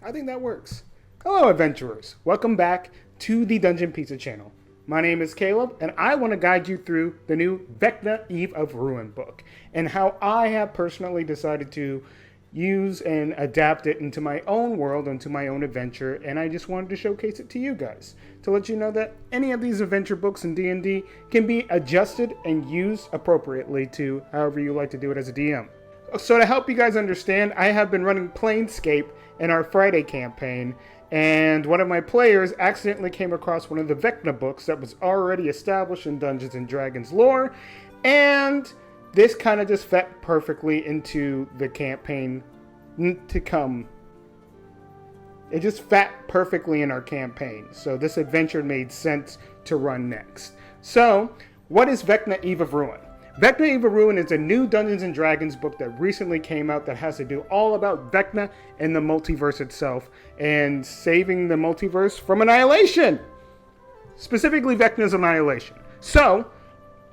I think that works. Hello, adventurers. Welcome back to the Dungeon Pizza channel. My name is Caleb, and I want to guide you through the new Vecna Eve of Ruin book, and how I have personally decided to use and adapt it into my own world, into my own adventure, and I just wanted to showcase it to you guys, to let you know that any of these adventure books in D&D can be adjusted and used appropriately to however you like to do it as a DM. So to help you guys understand, I have been running Planescape in our Friday campaign, and one of my players accidentally came across one of the Vecna books that was already established in Dungeons & Dragons lore, and this kind of just fit perfectly into the campaign to come. It just fit perfectly in our campaign, so this adventure made sense to run next. So, what is Vecna Eve of Ruin? Vecna Eve of Ruin is a new Dungeons & Dragons book that recently came out that has to do all about Vecna and the multiverse itself and saving the multiverse from annihilation. Specifically, Vecna's annihilation. So,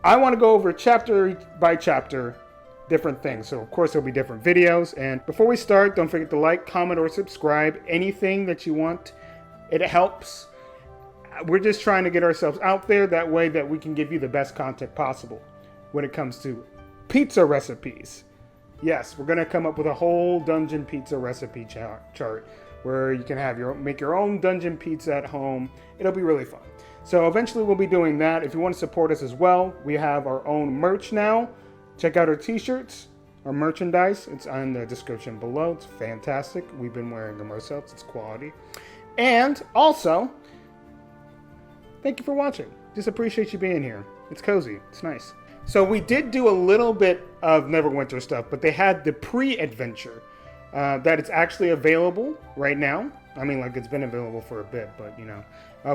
I want to go over chapter by chapter different things. So, of course, there'll be different videos. And before we start, don't forget to like, comment, or subscribe. Anything that you want, it helps. We're just trying to get ourselves out there that way that we can give you the best content possible. When it comes to pizza recipes. Yes, we're going to come up with a whole dungeon pizza recipe chart where you can have make your own dungeon pizza at home. It'll be really fun. So eventually we'll be doing that. If you want to support us as well, we have our own merch now. Check out our t-shirts, our merchandise. It's on the description below. It's fantastic. We've been wearing them ourselves. It's quality. And also, thank you for watching. Just appreciate you being here. It's cozy. It's nice. So we did do a little bit of Neverwinter stuff, but they had the pre-adventure that it's actually available right now. I mean, like, it's been available for a bit, but, you know.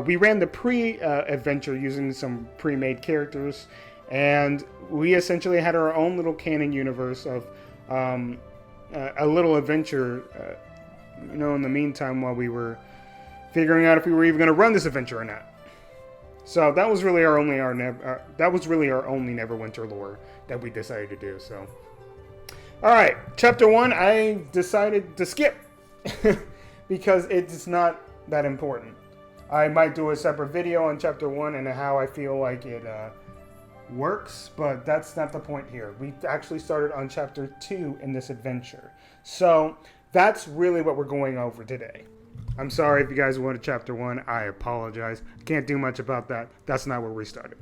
We ran the pre-adventure using some pre-made characters, and we essentially had our own little canon universe of a little adventure, you know, in the meantime while we were figuring out if we were even going to run this adventure or not. So that was really our only Neverwinter lore that we decided to do. So, all right, chapter 1, I decided to skip because it's not that important. I might do a separate video on chapter 1 and how I feel like it works, but that's not the point here. We actually started on chapter 2 in this adventure, so that's really what we're going over today. I'm sorry if you guys wanted chapter 1. I apologize. Can't do much about that. That's not where we started.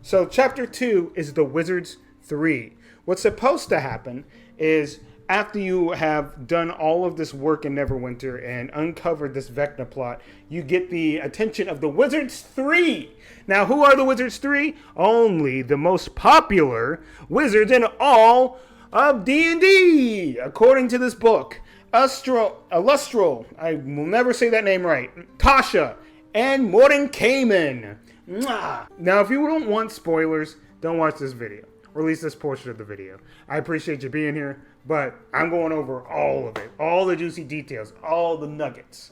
So chapter 2 is the Wizards 3. What's supposed to happen is after you have done all of this work in Neverwinter and uncovered this Vecna plot, you get the attention of the Wizards 3. Now, who are the Wizards 3? Only the most popular wizards in all of D&D, according to this book. Lustral, I will never say that name right, Tasha, and Mordenkainen. Now, if you don't want spoilers, don't watch this video, or at least this portion of the video. I appreciate you being here, but I'm going over all of it, all the juicy details, all the nuggets.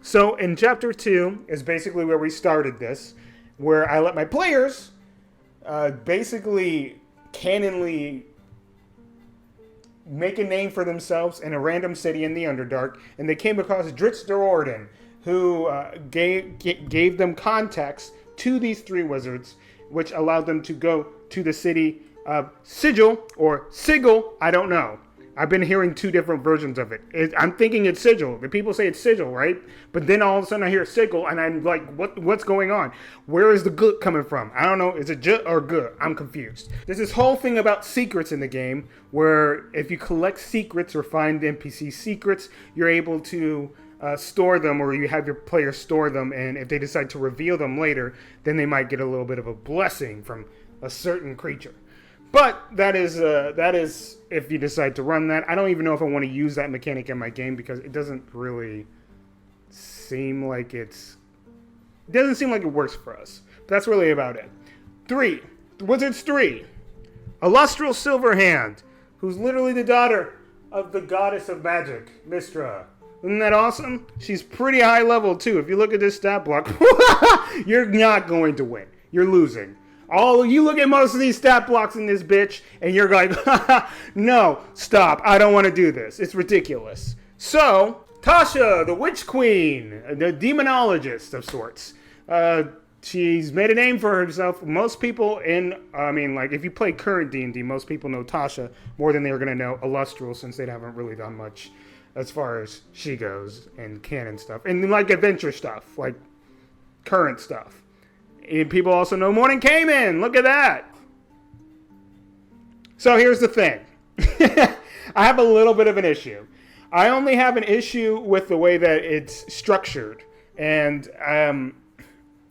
So in chapter 2 is basically where we started this, where I let my players basically canonly make a name for themselves in a random city in the Underdark, and they came across Dritz Derorden, who gave them contacts to these 3 wizards, which allowed them to go to the city of Sigil, or Sigil, I don't know. I've been hearing 2 different versions of it. I'm thinking it's Sigil. The people say it's Sigil, right? But then all of a sudden I hear Sigil, and I'm like, what's going on? Where is the good coming from? I don't know. Is it J or G? I'm confused. There's this whole thing about secrets in the game, where if you collect secrets or find NPC secrets, you're able to store them, or you have your players store them, and if they decide to reveal them later, then they might get a little bit of a blessing from a certain creature. But that is if you decide to run that. I don't even know if I want to use that mechanic in my game because it doesn't really seem like it works for us. But that's really about it. 3. The Wizards 3. Illustrial Silverhand, who's literally the daughter of the goddess of magic, Mystra. Isn't that awesome? She's pretty high level too. If you look at this stat block, you're not going to win. You're losing. You look at most of these stat blocks in this bitch, and you're like, no, stop. I don't want to do this. It's ridiculous. So, Tasha, the Witch Queen, the demonologist of sorts. She's made a name for herself. Most people if you play current D&D, most people know Tasha more than they're going to know Illustral, since they haven't really done much as far as she goes and canon stuff. And like adventure stuff, like current stuff. And people also know Morning Cayman. Look at that. So here's the thing. I have a little bit of an issue. I only have an issue with the way that it's structured. And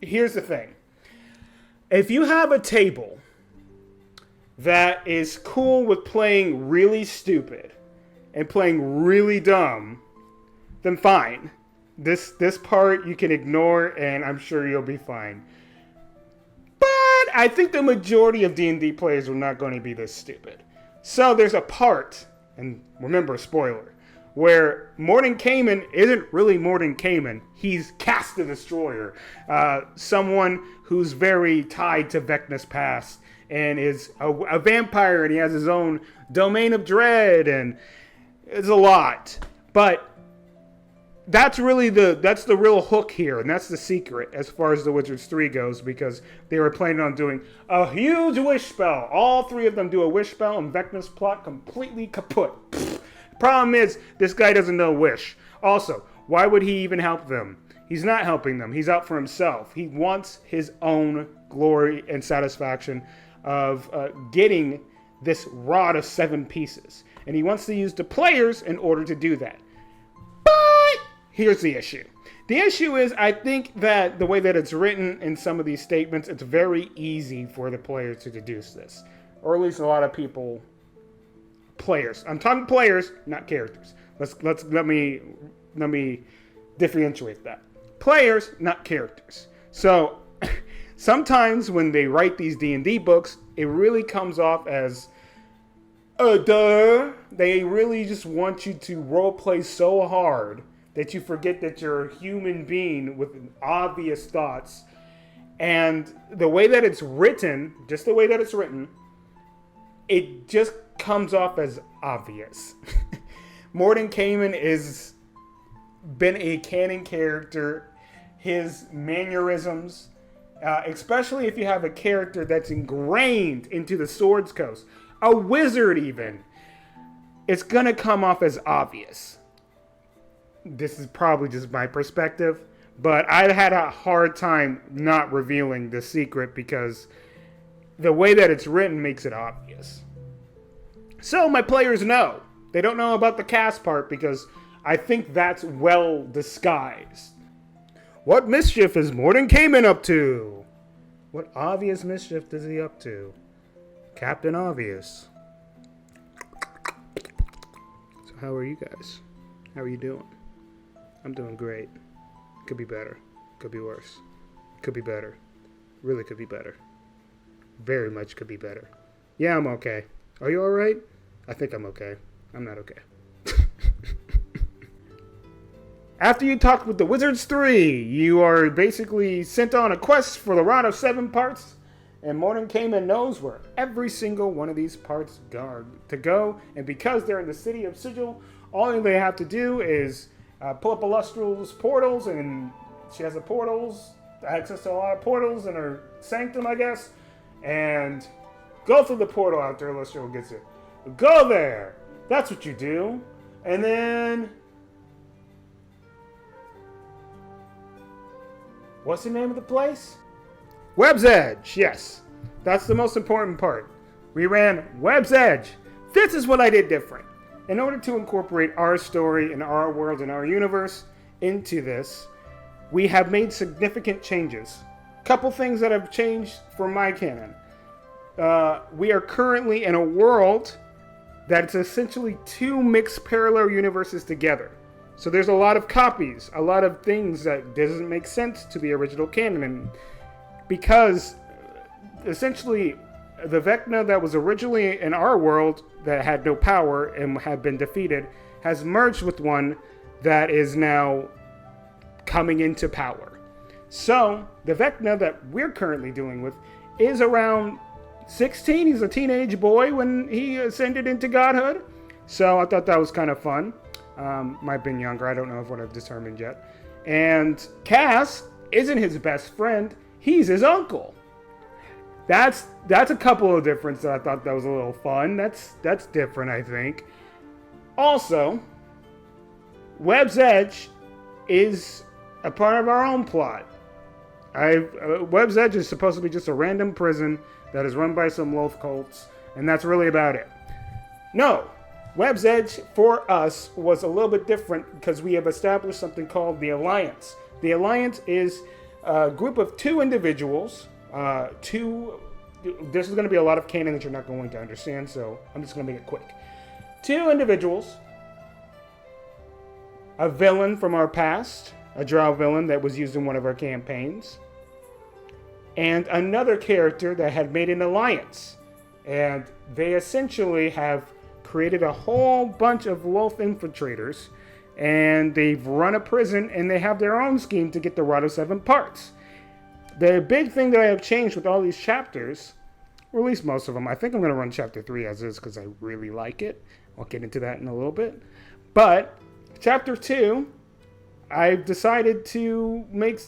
here's the thing. If you have a table that is cool with playing really stupid and playing really dumb, then fine. This part you can ignore, and I'm sure you'll be fine. But I think the majority of D&D players are not going to be this stupid. So there's a part, and remember, spoiler, where Morning Cayman isn't really Morning Cayman. He's Cast the Destroyer, someone who's very tied to Vecna's past and is a vampire, and he has his own domain of dread, and it's a lot. But that's really the real hook here, and that's the secret as far as the Wizards 3 goes, because they were planning on doing a huge wish spell. All three of them do a wish spell, and Vecna's plot completely kaput. Problem is, this guy doesn't know wish. Also, why would he even help them? He's not helping them. He's out for himself. He wants his own glory and satisfaction of getting this rod of 7 pieces. And he wants to use the players in order to do that. But here's the issue. The issue is, I think that the way that it's written in some of these statements, it's very easy for the players to deduce this. Or at least a lot of people, players. I'm talking players, not characters. Let me differentiate that. Players, not characters. So sometimes when they write these D&D books, it really comes off as they really just want you to roleplay so hard that you forget that you're a human being with obvious thoughts. And the way that it's written, just the way that it's written, it just comes off as obvious. Morning Cayman has been a canon character. His mannerisms, especially if you have a character that's ingrained into the Swords Coast, a wizard even, it's going to come off as obvious. This is probably just my perspective, but I had a hard time not revealing the secret because the way that it's written makes it obvious. So my players know. They don't know about the cast part because I think that's well disguised. What mischief is Morning Cayman up to? What obvious mischief is he up to? Captain Obvious. So how are you guys? How are you doing? I'm doing great. Could be better. Could be worse. Could be better. Really could be better. Very much could be better. Yeah, I'm okay. Are you alright? I think I'm okay. I'm not okay. After you talk with the Wizards 3, you are basically sent on a quest for the Rod of 7 parts, and Morning Cayman knows where every single one of these parts are to go, and because they're in the city of Sigil, all they have to do is pull up Illustral's portals, and she has access to a lot of portals in her sanctum, I guess, and go through the portal after Illustral gets it. Go there! That's what you do. And then... what's the name of the place? Web's Edge, yes. That's the most important part. We ran Web's Edge. This is what I did different. In order to incorporate our story and our world and our universe into this, we have made significant changes. Couple things that have changed for my canon. We are currently in a world that's essentially 2 mixed parallel universes together. So there's a lot of copies, a lot of things that doesn't make sense to the original canon, because essentially the Vecna that was originally in our world that had no power and had been defeated has merged with one that is now coming into power. So the Vecna that we're currently dealing with is around 16. He's a teenage boy when he ascended into godhood. So I thought that was kind of fun. Might have been younger. I don't know if what I've determined yet. And Cass isn't his best friend. He's his uncle. That's a couple of differences that I thought that was a little fun. That's different, I think. Also, Webb's Edge is a part of our own plot. Webb's Edge is supposed to be just a random prison that is run by some Loth cults, and that's really about it. No, Webb's Edge for us was a little bit different because we have established something called the Alliance. The Alliance is a group of two individuals. This is going to be a lot of canon that you're not going to understand, so I'm just going to make it quick. Two individuals, a villain from our past, a drow villain that was used in one of our campaigns, and another character that had made an alliance. And they essentially have created a whole bunch of Loth infiltrators, and they've run a prison, and they have their own scheme to get the Rod of Seven Parts. The big thing that I have changed with all these chapters, or at least most of them, I think I'm going to run chapter 3 as is because I really like it. I'll get into that in a little bit. But chapter 2, I've decided to make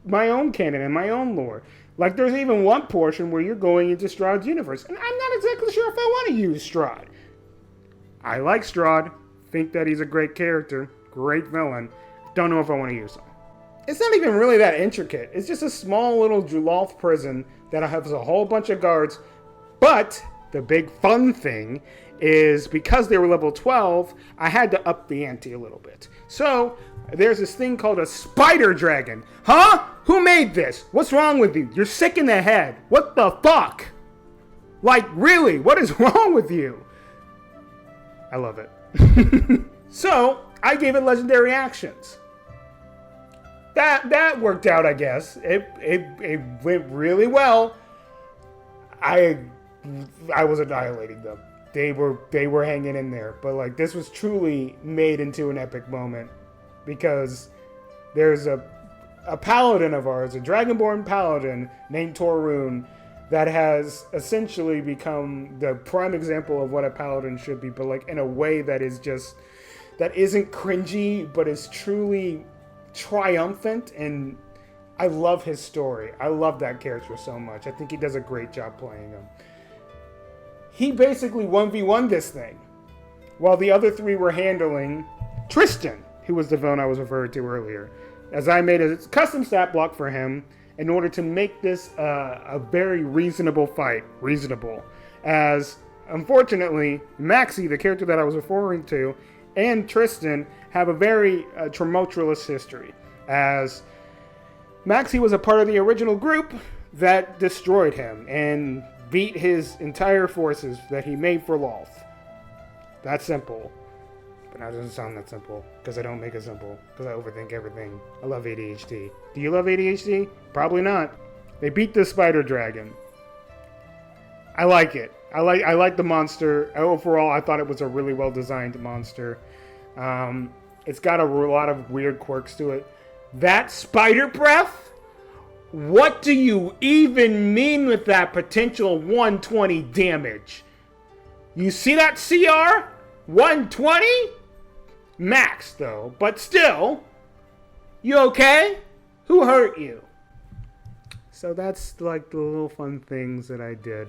my own canon and my own lore. Like, there's even one portion where you're going into Strahd's universe, and I'm not exactly sure if I want to use Strahd. I like Strahd, think that he's a great character, great villain. Don't know if I want to use him. It's not even really that intricate. It's just a small little Loth prison that has a whole bunch of guards. But the big fun thing is because they were level 12, I had to up the ante a little bit. So there's this thing called a spider dragon. Huh? Who made this? What's wrong with you? You're sick in the head. What the fuck? Like, really? What is wrong with you? I love it. So I gave it legendary actions. That worked out, I guess. It went really well. I was annihilating them. They were hanging in there. But like, this was truly made into an epic moment because there's a paladin of ours, a dragonborn paladin named Torun, that has essentially become the prime example of what a paladin should be, but like in a way that isn't cringy, but is truly triumphant. And I love his story. I love that character so much. I think he does a great job playing him. He basically 1v1 this thing, while the other three were handling Tristan, who was the villain I was referring to earlier, as I made a custom stat block for him in order to make this a very reasonable fight. Reasonable. As, unfortunately, Maxie, the character that I was referring to, and Tristan have a very tumultuous history, as Maxie was a part of the original group that destroyed him and beat his entire forces that he made for Loth. That's simple. But that doesn't sound that simple, because I don't make it simple, because I overthink everything. I love ADHD. Do you love ADHD? Probably not. They beat the spider dragon. I like it. I like the monster. Overall, I thought it was a really well-designed monster. It's got a lot of weird quirks to it. That spider breath? What do you even mean with that potential 120 damage? You see that CR? 120? Max, though. But still. You okay? Who hurt you? So that's like the little fun things that I did.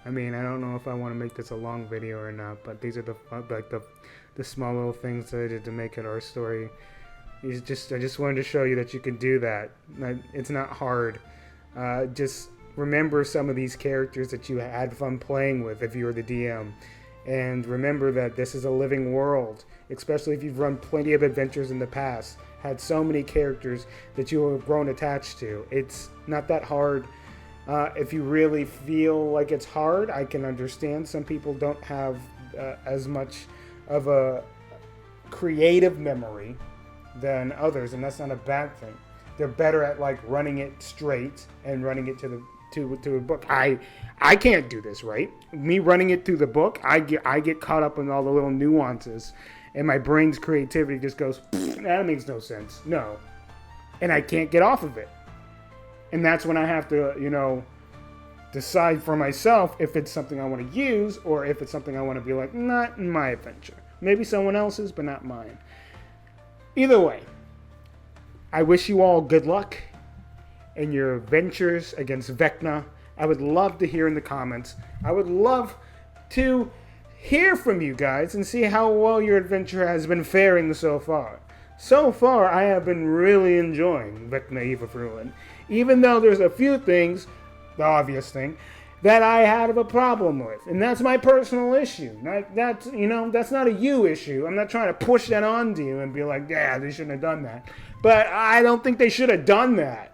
I mean, I don't know if I want to make this a long video or not, but these are the small little things that I did to make it our story. I just wanted to show you that you can do that. It's not hard. Just remember some of these characters that you had fun playing with if you were the DM. And remember that this is a living world, especially if you've run plenty of adventures in the past, had so many characters that you have grown attached to. It's not that hard. If you really feel like it's hard, I can understand. Some people don't have as much of a creative memory than others, and that's not a bad thing. They're better at like running it straight and running it to a book. I can't do this, right? Me running it through the book, I get caught up in all the little nuances, and my brain's creativity just goes, that makes no sense. No. And I can't get off of it. And that's when I have to, decide for myself if it's something I want to use or if it's something I want to be like, not in my adventure. Maybe someone else's, but not mine. Either way, I wish you all good luck in your ventures against Vecna. I would love to hear in the comments. I would love to hear from you guys and see how well your adventure has been faring so far. So far, I have been really enjoying Vecna Eve of Ruin, even though there's a few things, the obvious thing, that I had a problem with, and that's my personal issue. That's not a you issue. I'm not trying to push that onto you and be like, yeah, they shouldn't have done that. But I don't think they should have done that.